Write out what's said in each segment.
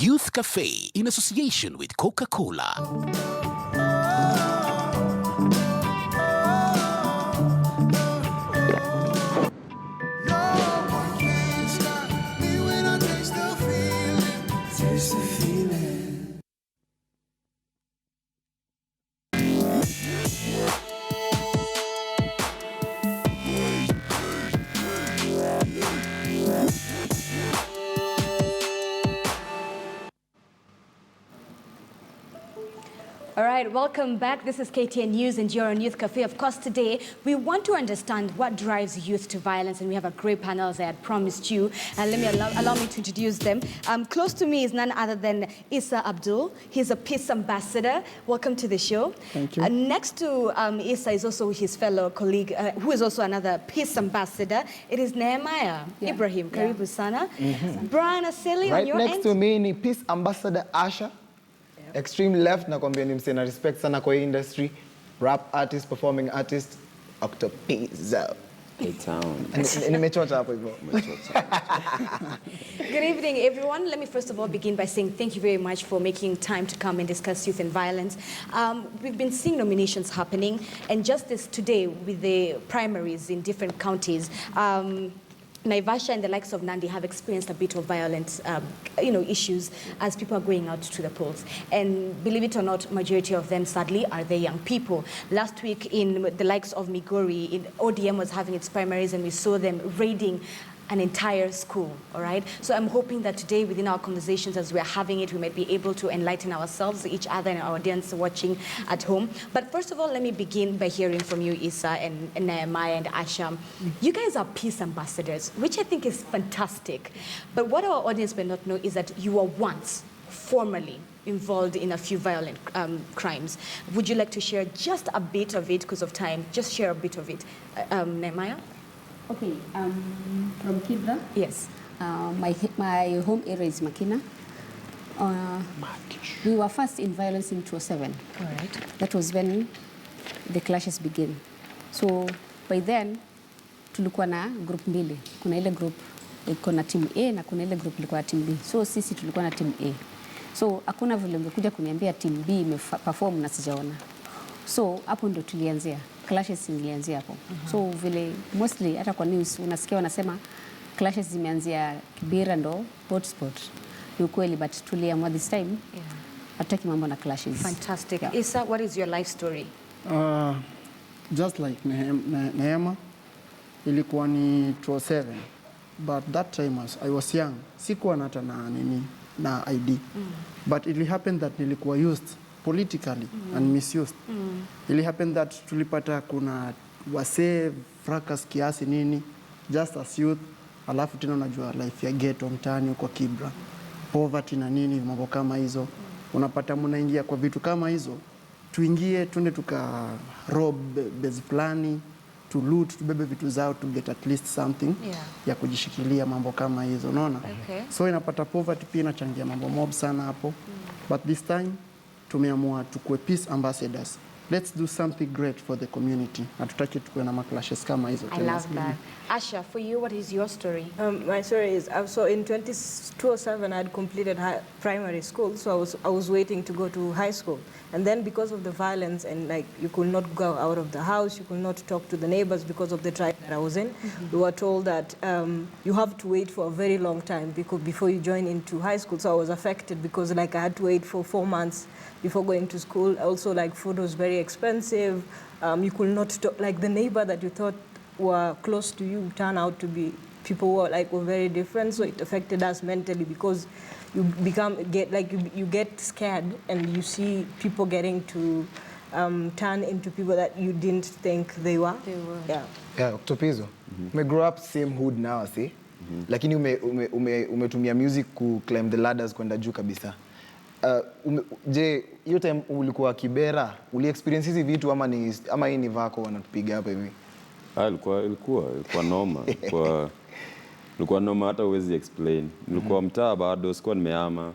Youth Cafe in association with Coca-Cola. All right, welcome back. This is KTN News and you're on Youth Cafe. Of course, today we want to understand what drives youth to violence, and we have a great panel, as I had promised you. And allow me to introduce them. Close to me is none other than Issa Abdul. He's a peace ambassador. Welcome to the show. Thank you. Next to Issa is also his fellow colleague, who is also another peace ambassador. It is Nehemiah Ibrahim. Karibu sana. Brian Asili Right on your next end. to me ni peace ambassador Asha. Extreme left, nakwambia ni msee na respect sana kwa industry. Rap artist, performing artist, Octopizzo. Nimechocha hapo hivyo. Good evening, everyone. Let me first of all begin by saying thank you very much for making time to come and discuss youth and violence. We've been seeing nominations happening, and just this today with the primaries in different counties, Naivasha and the likes of Nandi have experienced a bit of violent, issues as people are going out to the polls. And believe it or not, majority of them, sadly, are the young people. Last week in the likes of Migori, ODM was having its primaries, and we saw them raiding an entire school, all right? So I'm hoping that today, within our conversations as we're having it, we might be able to enlighten ourselves, each other, and our audience watching at home. But first of all, let me begin by hearing from you, Issa and Nehemiah and Asha. You guys are peace ambassadors, which I think is fantastic. But what our audience may not know is that you were once formerly involved in a few violent crimes. Would you like to share just a bit of it, because of time? Just share a bit of it. Nehemiah? Okay, from Kibra. Yes. My home area is Makina. We were first in violence in 2007. All right. That was when the clashes began. So by then, tulikuwa na group mbili. Kuna ile group iko na team A na kuna ile group ilikuwa na team B. So sisi tulikuwa na team A. So hakuna vile ungekuja kuniambia team B imeperform na sijaona. So hapo ndo tulianzia. Clashes zilianzia hapo. So vile mostly hata kwa news unasikia wanasema clashes zimeanzia Kibera ndo hotspot. Ni ukweli, but tuliamua this time hataki mambo na clashes. Fantastic. Issa, what is your life story? Just like Nehema, ilikuwa ni 2007, but that time I was young. Sikuwa hata na ID. But it happened that nilikuwa used politically and misused. It happened that tulipata kuna wasee fracas kiasi nini just as youth, alafu tena unajua life ya ghetto mtaani kwa Kibra, poverty na nini, mambo kama hizo, unapata mnaingia kwa vitu kama hizo. Tuingie tunde tuka rob base plani, to loot, tubebe vitu zao, to get at least something ya kujishikilia, mambo kama hizo, unaona? So inapata poverty pia inachangia mambo mob sana hapo. But this time tumeamua tukue peace ambassadors. Let's do something great for the community. Hatutaki tukue na clashes kama hizo. I love that. Asha, for you, what is your story? My story is, so in 2007, I had completed primary school, so I was waiting to go to high school. And then because of the violence and like you could not go out of the house, you could not talk to the neighbors because of the tribe that I was in, we were told that you have to wait for a very long time before you join into high school. So I was affected because like I had to wait for 4 months before going to school. Also, like food was very expensive. You could not talk, like the neighbor that you thought were close to you turned out to be people who were very different. So it affected us mentally because you get scared and you see people getting to turn into people that you didn't think they were. Yeah, Octopizzo. We grew up same hood now, see? Lakini umetumia music ku climb the ladders kwenda juu kabisa. Je, hiyo time ulikuwa Kibera, experience hizi vitu ama hii ni vako wanatupiga hapa hivi? Ilikuwa noma. Ilikuwa noma hata huwezi explain. Nilikuwa mtaa bado, sikuwa nimehama.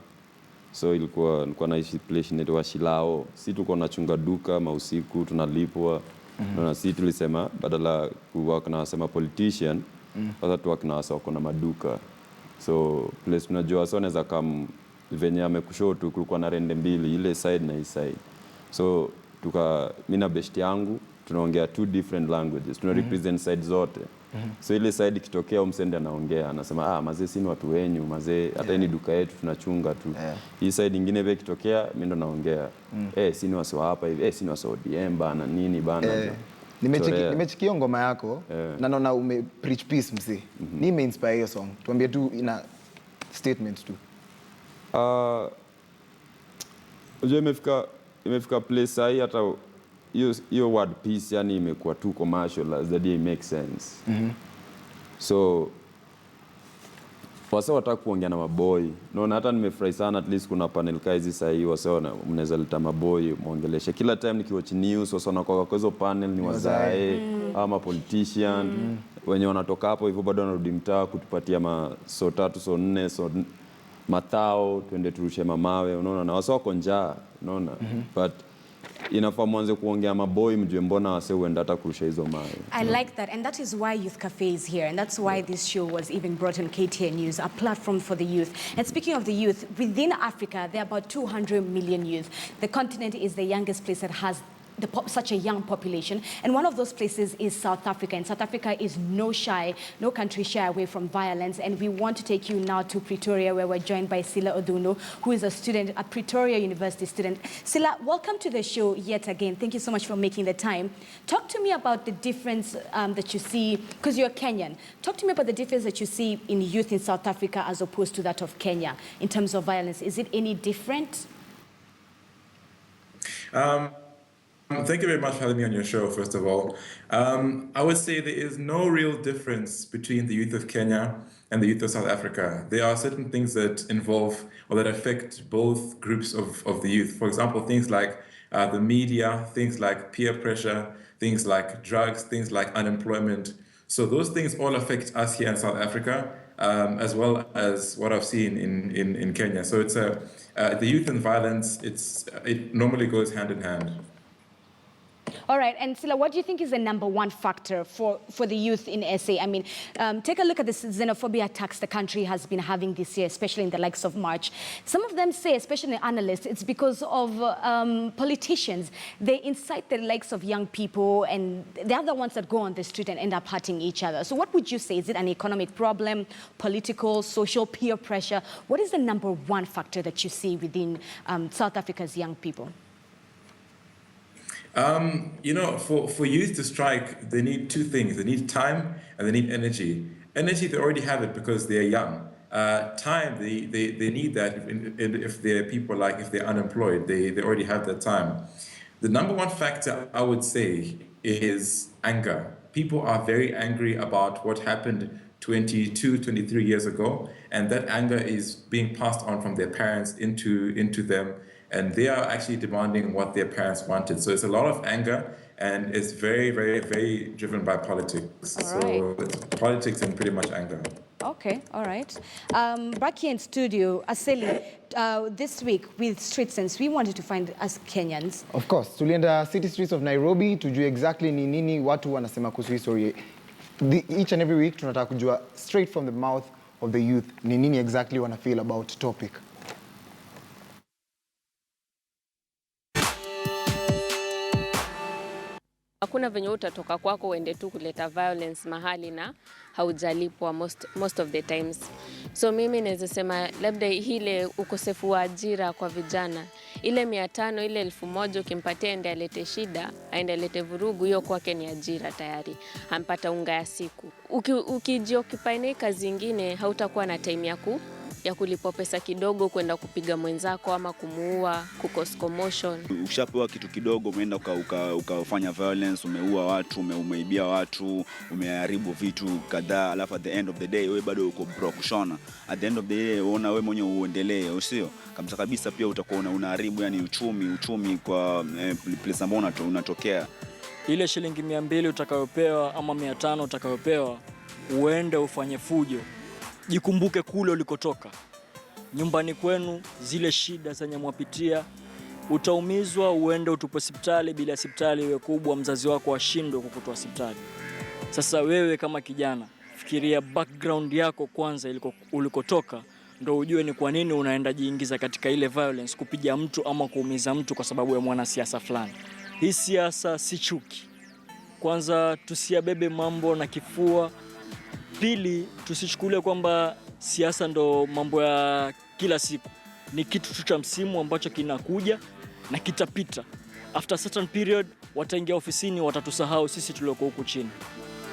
So nilikuwa naishi place inaitwa Shilao. Sisi tulikuwa tunachunga duka mausiku, tunalipwa. Na sisi tulisema badala kuwa tunasema politician, sasa tuwa tunawasa wako na maduka. So place tunajua so naweza kama venye amekushoto kulikuwa na rende mbili, ile side na hii side. So mimi na best yangu tunaongea two different languages, tuna represent side zote. So ile side kitokea msende anaongea anasema mazee si ni watu wenyu, mazee hata ni duka yetu tunachunga tu. Hii side nyingine vile kitokea mimi ndo naongea si ni wasi hapa hivi, si ni wasi ODM bana nini bana. Nimechikia ngoma yako na naona ume preach peace msi. Ni imeinspire hiyo song. Tuambie tu ina statement tu. Imefika place hii hata hiyo word peace yani imekuwa too commercial that it makes sense. So wasa wataka kuongea na maboy. Naona hata nimefurahi sana at least kuna panel hizi sasa hii wasa mnaweza leta maboy muongeleshe. Kila time nikiwatch news wasa wanakuwa kwa hizo panel ni wazae ama politician wenye wanatoka hapo hivyo bado wanarudi mtaa kutupatia so 3 so 4 so matao twende turushe mamawe, unaona, na wasa wako njaa, unaona. But inafaa mwanze kuongea maboy mjue mbona wase huenda hata kurusha hizo mawe. I like that, and that is why Youth Cafe is here, and that's why this show was even brought on KTN News, a platform for the youth. And speaking of the youth, within Africa there are about 200 million youth. The continent is the youngest place that has such a young population, and one of those places is South Africa, and South Africa is no country shy away from violence. And we want to take you now to Pretoria, where we're joined by Sila Oduno, who is a student, a Pretoria University student. Sila, welcome to the show yet again. Thank you so much for making the time. Talk to me about the difference that you see, because you're Kenyan. Talk to me about the difference that you see in youth in South Africa as opposed to that of Kenya in terms of violence. Is it any different? Thank you very much for having me on your show, first of all. I would say there is no real difference between the youth of Kenya and the youth of South Africa. There are certain things that involve or that affect both groups of the youth. For example, things like the media, things like peer pressure, things like drugs, things like unemployment. So those things all affect us here in South Africa, as well as what I've seen in Kenya. So it's the youth and violence, it normally goes hand in hand. All right, and Sila, what do you think is the #1 factor for the youth in SA? I mean, take a look at the xenophobia attacks the country has been having this year, especially in the likes of March. Some of them say, especially analysts, it's because of politicians. They incite the likes of young people, and they're the ones that go on the street and end up hurting each other. So what would you say? Is it an economic problem, political, social, peer pressure? What is the #1 factor that you see within South Africa's young people? For youth to strike, they need two things. They need time and they need energy. Energy, they already have it because they're young. Time, they need that if they're people if they're unemployed, they already have that time. The #1 factor, I would say, is anger. People are very angry about what happened 22, 23 years ago, and that anger is being passed on from their parents into them, and they are actually demanding what their parents wanted. So it's a lot of anger, and it's very, very, very driven by politics. All right. So it's politics and pretty much anger. Okay, all right. Back here in studio, Aseli, this week with Street Sense, we wanted to find us Kenyans. Of course, tulienda city streets of Nairobi tujue exactly ni nini watu wanasema kuhusu story. Each and every week tunataka kujua straight from the mouth of the youth ni nini exactly wana feel about topic. Hakuna venye utatoka kwako uende tu kuleta violence mahali na haujalipwa most of the times. So mimi naweza sema labda ile ukosefu wa ajira kwa vijana, ile 500 ile 1000 ukimpatia ende alete shida, aende alete vurugu, hiyo kwake ni ajira tayari. Ampata unga ya siku. Ukijioccupy kazi zingine hautakuwa na time ya kulipwa pesa kidogo kwenda kupiga mwenzako ama kumuua, kukos commotion. Ukishapewa kitu kidogo umeenda ukafanya violence, umeua watu, umeibia watu, umeharibu vitu kadhaa, alafu at the end of the day wewe bado uko broke ushona. At the end of the day unaona wewe mwenyewe uendelee, usio? Kabisa pia utakuwa unaharibu yani uchumi kwa place ambayo unatokea. Ile shilingi 200 utakayopewa ama 500 utakayopewa, uende ufanye fujo. Jikumbuke kule ulikotoka. Nyumbani kwenu zile shida zenye mwapitia, utaumizwa uende utupe hospitali, bila hospitali iwe kubwa mzazi wako ashindwe kukutoa hospitali. Sasa wewe kama kijana, fikiria background yako kwanza ulikotoka, ndo ujue ni kwa nini unaenda jiingiza katika ile violence, kupiga mtu ama kuumiza mtu kwa sababu ya mwanasiasa fulani. Hii siasa si chuki. Kwanza tusiabebe mambo na kifua. Pili, tusichukulie kwamba siasa ndo mambo ya kila siku. Ni kitu tu cha msimu ambacho kinakuja na kitapita. After certain period wataingia ofisini, watatusahau sisi tulioko huku chini.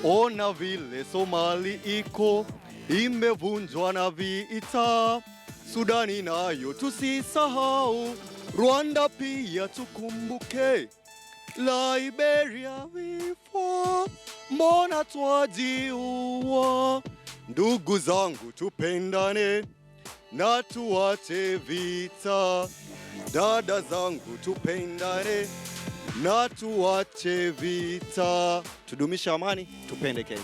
Ona vile Somali iko imevunjwa na vita, Sudani nayo tusisahau, Rwanda pia tukumbuke, Liberia vifo mbona twajiua. Ndugu zangu tupendane na tuache vita, dada zangu tupendane na tuache vita, tudumisha amani, tupende Kenya.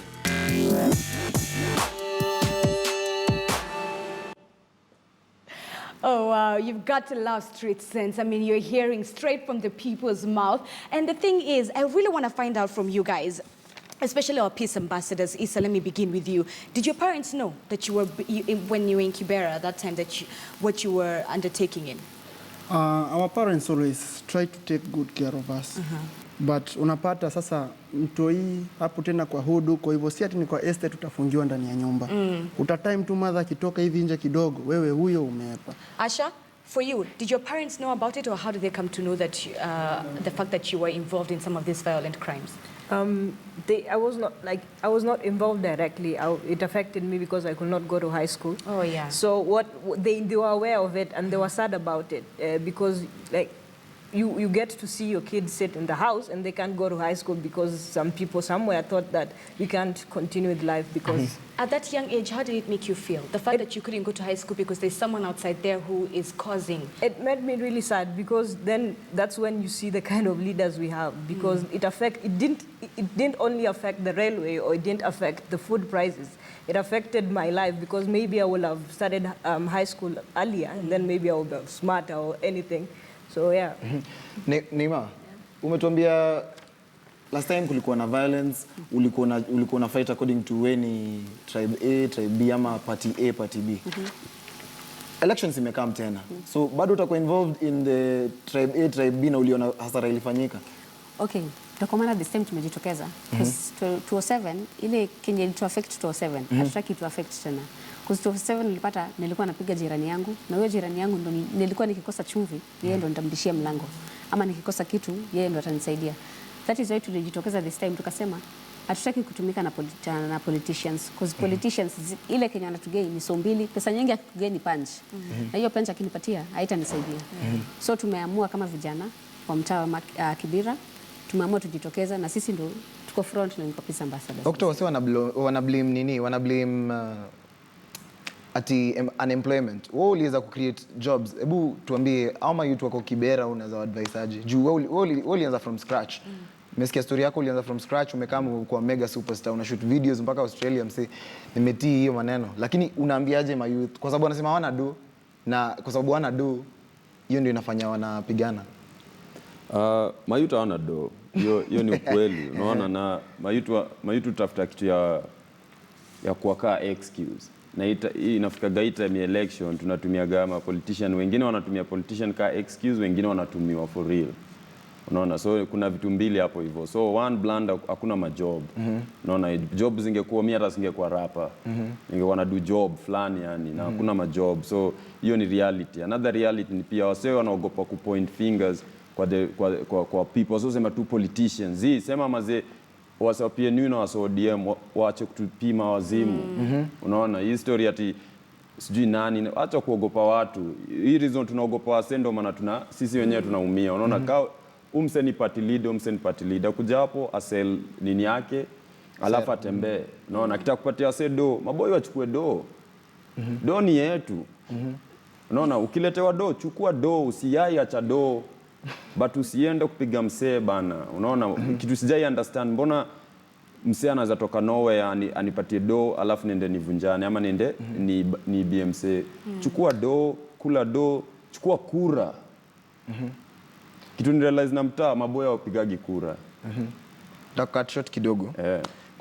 Oh, wow, you've got to love street sense. I mean, you're hearing straight from the people's mouth. And the thing is, I really want to find out from you guys, especially our peace ambassadors. Issa, let me begin with you. Did your parents know that you were, when you were in Kibera at that time, that what you were undertaking in? Our parents always try to take good care of us. But unapata sasa mtoi hapo tena kwa hudu, kwa hivyo si ati ni kwa estate tutafungiwa ndani ya nyumba. Utatime tu mother akitoka hivi nje kidogo, wewe huyo umeepa. Asha, for you, did your parents know about it, or how did they come to know that the fact that you were involved in some of these violent crimes? I was not involved directly. It affected me because I could not go to high school. Oh yeah. So they were aware of it, and they were sad about it because like you get to see your kids sit in the house and they can't go to high school because some people somewhere thought that we can't continue with life because. At that young age, how did it make you feel? The fact that you couldn't go to high school because there's someone outside there who is causing. It made me really sad because then that's when you see the kind of leaders we have, because it didn't only affect the railway, or it didn't affect the food prices. It affected my life because maybe I would have started high school earlier and then maybe I would be smarter or anything. So yeah. Neema, umetuambia last time kulikuwa na violence, ulikuwa na fight according to when tribe A, tribe B ama party A, party B. Elections imekam tena. So bado utakuwa involved in the tribe A, tribe B na uliona hasara ilifanyika? Okay, tutakomana this time tumejitokeza. Because 207 ile Kenya ilitu affect 207, hatutaki to affect tena. Because 207 nilikuwa napiga jirani yangu, na huyo jirani yangu ndo nilikuwa nikikosa chumvi, yeye ndo nitamdishia mlango. Ama nikikosa kitu, yeye ndo atanisaidia. That is why tulijitokeza this time, tukasema hatutaki kutumika na politicians, because politicians ile Kenya wanatugei ni so mbili, pesa nyingi akigei ni punch. Na hiyo punch akinipatia haitanisaidia. So tumeamua kama vijana wa mtaa wa Kibera, tumeamua tujitokeza na sisi ndo tuko front line kwa peace ambassadors. Dr. wasi wana blame nini? Wana blame ati unemployment. Wewe uliweza ku create jobs. Hebu tuambie ama youth wako Kibera unaweza advise aje? Juu wewe ulianza from scratch. Nimesikia story yako, ulianza from scratch, umekama kwa mega superstar, una shoot videos mpaka Australia, mse nimetii hiyo maneno. Lakini unaambiaje ma youth? Kwa sababu wanasema hawana do, na kwa sababu hawana do, hiyo ndio inafanya wanapigana. Ma youth hawana do. Hiyo ni ukweli. Unaona, na ma youth tafuta kitu ya kuwaka excuse. Na hii inafika gaita ya election, tunatumia gama politician, wengine wanatumia politician ka excuse, wengine wanatumiwa for real. Unaona, so kuna vitu mbili hapo hivyo. So one blunder, hakuna majob. Unaona, job zingekuwa mimi hata singekuwa rapper. Ningekuwa na do job fulani yani, na hakuna majob. So hiyo ni reality. Another reality ni pia wase wanaogopa ku point fingers kwa people. So sema tu politicians. Sema mazee wasa PNU na wasa ODM waache kutupima wazimu. Unaona, hii story ati sijui nani, acha kuogopa watu. Hii reason tunaogopa wase ndio maana sisi wenyewe tunaumia. Unaona, umseni party leader kuja hapo asel nini yake alafu atembee. Unaona, kitaka kupatia wase do, maboy wachukue do. Do ni yetu. Unaona, ukiletewa do, chukua do, usiyai acha do. But usiende kupiga msee bana. Unaona, kitu sijai understand, mbona msee anaweza toka nowhere anipatie do alafu nende nivunjane ama nende ni BMC. Chukua do, kula do, chukua kura. Kitu ni realize na mtaa maboya wapigagi kura. Cut short kidogo.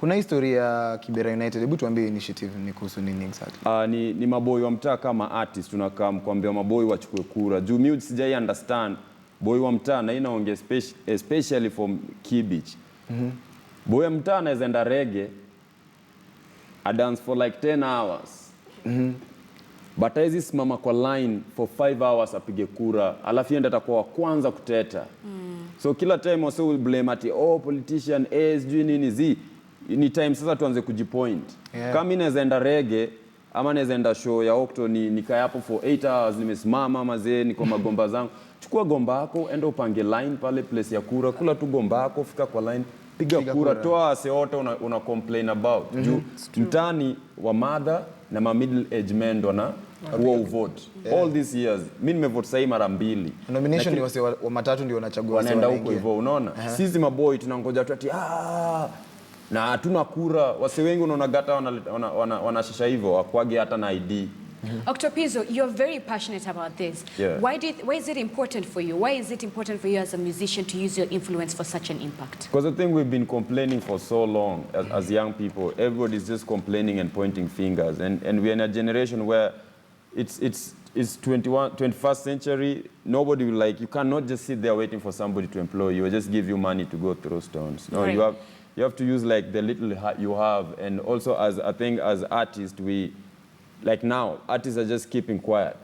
Kuna historia ya Kibera United. Hebu tuambie initiative ni kuhusu nini exactly? Ni maboy wa mtaa kama artist tunakaa kuambia maboy wachukue kura. Juu mimi sijai understand boy wa mtaa na inaongea especially from Kibich. Boy wa mtaa anaweza enda reggae a dance for like 10 hours. But hizi simama kwa line for 5 hours apige kura, alafu yenda atakuwa wa kwanza kuteta. So kila time wase will blame ati politician sijui nini zi. Ni time sasa tuanze kujipoint. Kama mimi naweza enda reggae ama naweza enda show ya Octo nikaa hapo for 8 hours nimesimama mazee niko magomba zangu. Chukua gomba yako enda upange line pale place ya kura, kula tu gomba yako fika kwa line piga kura, toa ase wote una complain about. Juu mtani wa mother na ma middle age men ndo na huo vote. All these years mimi nimevote sahi mara 2. Nomination ni wase wa matatu ndio wanachagua wase wanaenda huko hivyo, unaona? Sisi maboy tunangoja tu ati na hatuna kura. Wase wengi unaona gata wanashasha hivyo wakwage hata na ID. Octopizzo, you're very passionate about this. Yeah. Why is it important for you? Why is it important for you as a musician to use your influence for such an impact? Because I think we've been complaining for so long as young people. Everybody's just complaining and pointing fingers. And we're in a generation where it's 21st century. Nobody will you cannot just sit there waiting for somebody to employ you or just give you money to go throw stones. No, right. you have to use like the little you have. And also as artists, now artists are just keeping quiet.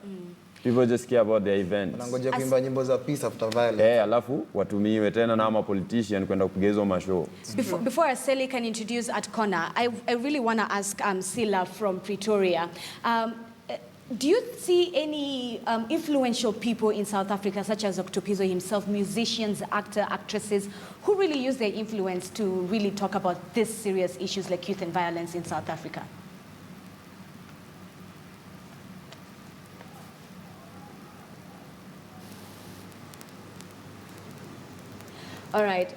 People just care about their events. Wanangoja kuimba nyimbo za peace after violence. Alafu watumiwe tena na ama politician kwenda kupiga hizo mashow. Before Aseli can introduce at corner, I really want to ask Sila from Pretoria. Do you see any influential people in South Africa, such as Octopizzo himself, musicians, actresses, who really use their influence to really talk about these serious issues like youth and violence in South Africa? All right.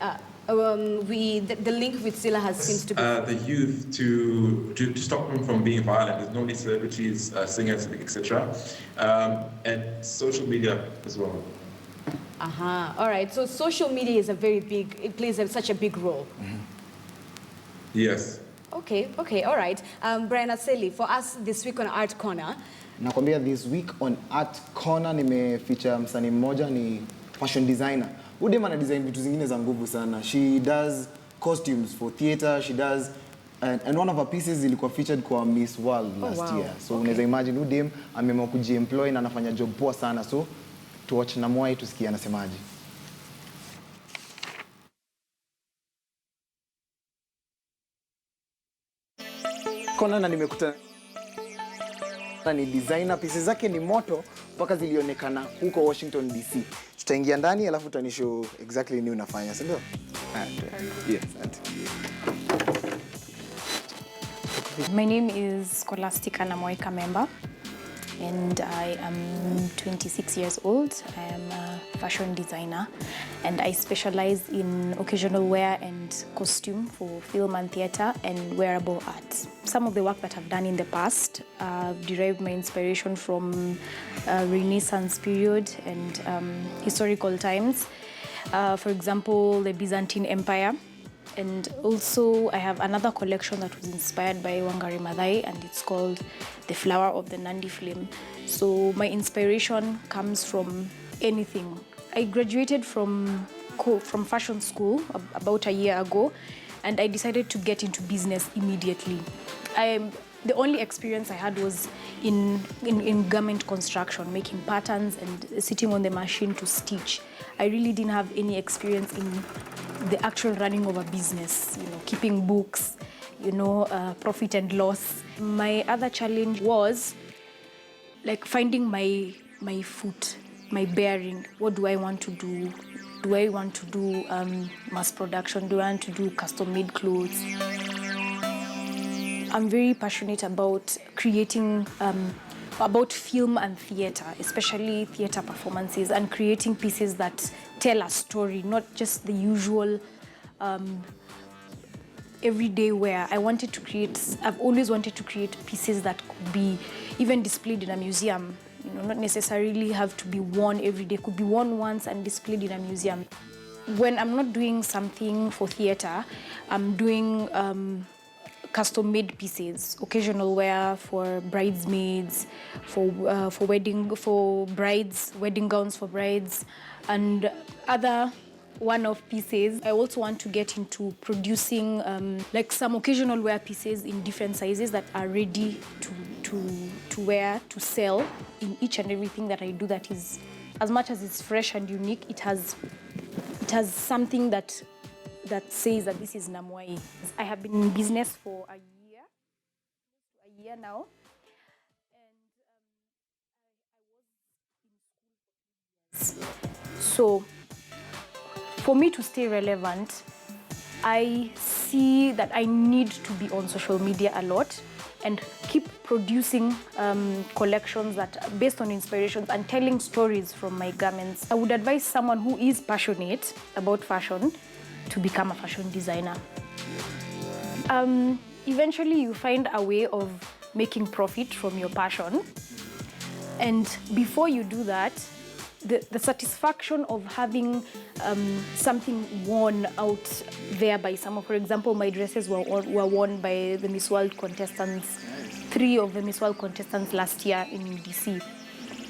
The link with Sila seems to be... the youth to stop them from being violent. There's normally celebrities, singers, etc. And social media as well. All right. So social media is it plays such a big role. Yes. Okay, all right. Brian Aseli, for us this week on Art Corner. Nakwambia this week on Art Corner nimefeature msanii mmoja ni fashion designer. Udema na design vitu zingine za nguvu sana. She does costumes for theater, she does and one of her pieces ilikuwa featured kwa Miss World last year. So unaweza imagine Udem ameamua kujiemploy na anafanya job poa sana. So to watch na mwai tusikie anasemaje. Kona na nimekuta ni designer, pieces zake ni moto mpaka zilionekana huko Washington DC. Tutaingia ndani alafu utanishow exactly nini unafanya, si ndio? Yes, My name is Scholastica Namoika Member and I am 26 years old. I am a fashion designer and I specialize in occasional wear and costume for film and theater and wearable arts. Some of the work that I've done in the past derived my inspiration from Renaissance period and historical times. For example, the Byzantine Empire. And also I have another collection that was inspired by Wangari Maathai and it's called The Flower of the Nandi Flame. So my inspiration comes from anything. I graduated from fashion school about a year ago and I decided to get into business immediately. The only experience I had was in garment construction, making patterns and sitting on the machine to stitch. I really didn't have any experience in the actual running of a business, keeping books, profit and loss. My other challenge was finding my foot, my bearing. What do I want to do? Do I want to do mass production? Do I want to do custom-made clothes? I'm very passionate about creating, about film and theater, especially theater performances, and creating pieces that tell a story, not just the usual everyday wear. I've always wanted to create pieces that could be even displayed in a museum, not necessarily have to be worn every day, could be worn once and displayed in a museum. when I'm not doing something for theatre, I'm doing custom-made pieces, occasional wear for bridesmaids, for brides, wedding gowns for brides, and other one-off pieces. I also want to get into producing like some occasional wear pieces in different sizes that are ready to wear, to sell in each and everything that I do. That is, as much as it's fresh and unique, it has something that says that this is Namwai. I have been in business for a year now. So for me to stay relevant, I see that I need to be on social media a lot and keep producing collections that are based on inspirations and telling stories from my garments. I would advise someone who is passionate about fashion to become a fashion designer. Eventually, you find a way of making profit from your passion. And before you do that, the satisfaction of having something worn out there by someone. For example, my dresses were worn by the Miss World contestants, 3 of the Miss World contestants last year in DC.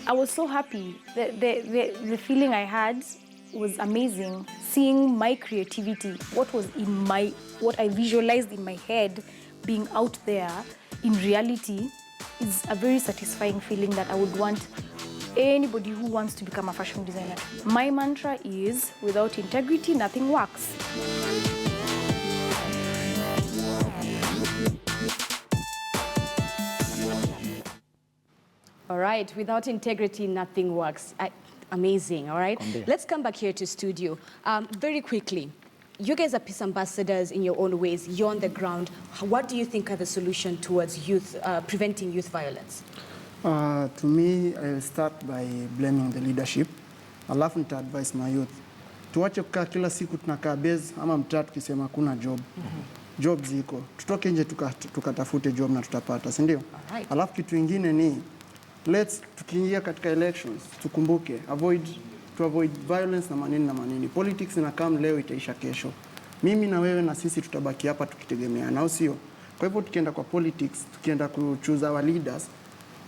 I was so happy. The feeling I had was amazing. Seeing my creativity, what I visualized in my head being out there in reality is a very satisfying feeling that I would want anybody who wants to become a fashion designer. My mantra is, without integrity, nothing works. All right, without integrity, nothing works. Amazing, all right? Let's come back here to studio. Very quickly, you guys are peace ambassadors in your own ways. You're on the ground. What do you think are the solution towards preventing youth violence? To me, I'll start by blaming the leadership. Alafu nita-advise my youth. Tuwache kukaa kila siku tunakaa base ama mtaa tukisema kuna job. Job ziko. Tutoke nje tukatafute job na tutapata, si ndio? Alafu kitu kingine ni tukiingia katika elections tukumbuke to avoid violence na manini. Politics inakam leo itaisha kesho. Mimi na wewe na sisi tutabaki hapa tukitegemeana, au sio? Kwa hivyo tukienda kwa politics, tukienda kuchoose our leaders,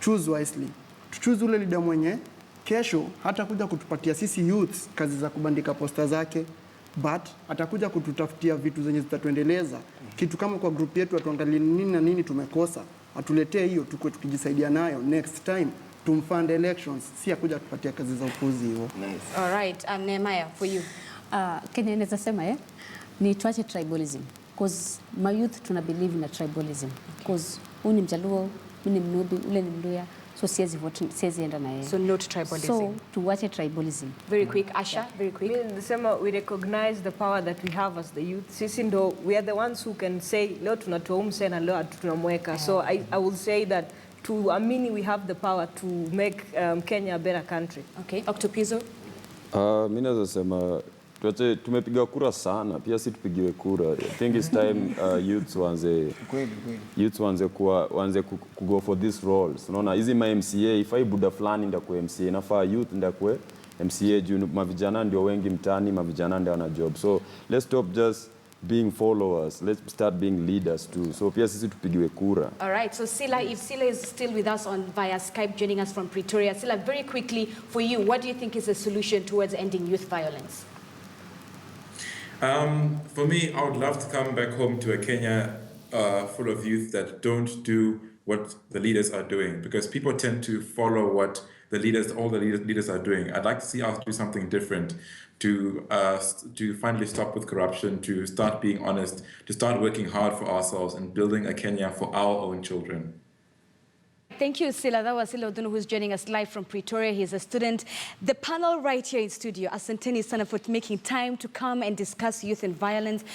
choose wisely. Choose ule leader mwenye kesho hata kuja kutupatia sisi youths kazi za kubandika posta zake, but atakuja kututafutia vitu zenye zitatuendeleza. Kitu kama kwa group yetu atuangalie nini na nini tumekosa, atuletee hiyo tukue tukijisaidia nayo next time tumfund elections, si akuja kutupatia kazi za upuzi hiyo. Nice. All right, Nehemiah, for you. Kenya naweza sema ni tuache tribalism, because my youth tuna believe in a tribalism, because huyu ni Mjaluo, mimi ni Mnubi, ule ni Mluya, so siwezi enda na yeye. So not tribalism. So tuache tribalism. Very quick, Asha, very quick. We recognize the power that we have as the youth. Sisi ndo, we are the ones who can say leo tunatoa umse na leo tunamweka. So I will say that to amini we have the power to make Kenya a better country. Okay, Octopizo. Mimi naweza sema tumepiga kura sana, pia si tupigiwe kura. I think it's time youths waanze go for these roles. Unaona hizi ma MCA, ifai buda fulani ndio kwa MCA, nafaa youth ndio kwa MCA juu mavijana ndio wengi mtani, mavijana ndio wana job. So let's stop just being followers, let's start being leaders too. So pia sisi tupigiwe kura. All right, so Sila, if Sila is still with us via Skype, joining us from Pretoria. Sila, very quickly, for you, what do you think is the solution towards ending youth violence? For me, I would love to come back home to a Kenya full of youth that don't do what the leaders are doing, because people tend to follow what all the leaders are doing. I'd like to see us do something different, to finally stop with corruption, to start being honest, to start working hard for ourselves and building a Kenya for our own children. Thank you, Sila. That was Sila Odunu, who's joining us live from Pretoria. He's a student. The panel right here in studio, asanteni sana for making time to come and discuss youth and violence.